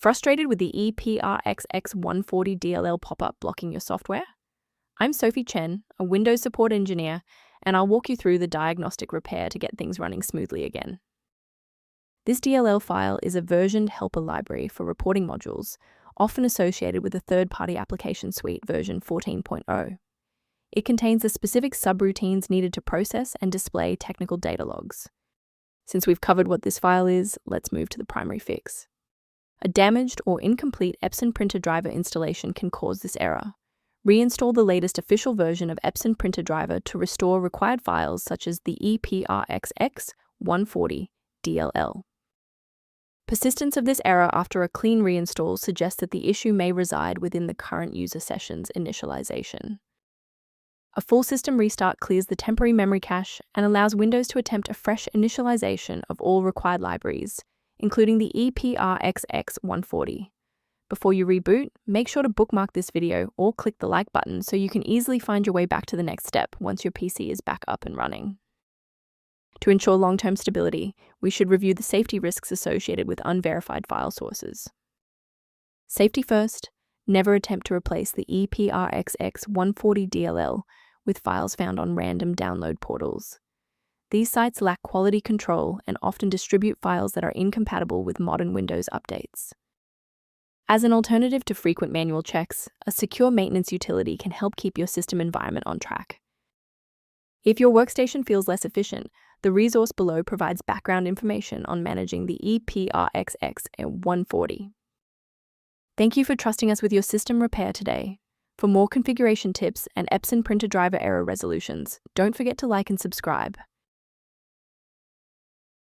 Frustrated with the Eprxx140.dll pop-up blocking your software? I'm Sophie Chen, a Windows support engineer, and I'll walk you through the diagnostic repair to get things running smoothly again. This DLL file is a versioned helper library for reporting modules, often associated with the third-party application suite version 14.0. It contains the specific subroutines needed to process and display technical data logs. Since we've covered what this file is, let's move to the primary fix. A damaged or incomplete Epson Printer Driver installation can cause this error. Reinstall the latest official version of Epson Printer Driver to restore required files such as the Eprxx140.dll. Persistence of this error after a clean reinstall suggests that the issue may reside within the current user session's initialization. A full system restart clears the temporary memory cache and allows Windows to attempt a fresh initialization of all required libraries, including the Eprxx140. Before you reboot, make sure to bookmark this video or click the like button so you can easily find your way back to the next step once your PC is back up and running. To ensure long-term stability, we should review the safety risks associated with unverified file sources. Safety first, never attempt to replace the Eprxx140.dll with files found on random download portals. These sites lack quality control and often distribute files that are incompatible with modern Windows updates. As an alternative to frequent manual checks, a secure maintenance utility can help keep your system environment on track. If your workstation feels less efficient, the resource below provides background information on managing the Eprxx140. Thank you for trusting us with your system repair today. For more configuration tips and Epson Printer Driver error resolutions, don't forget to like and subscribe.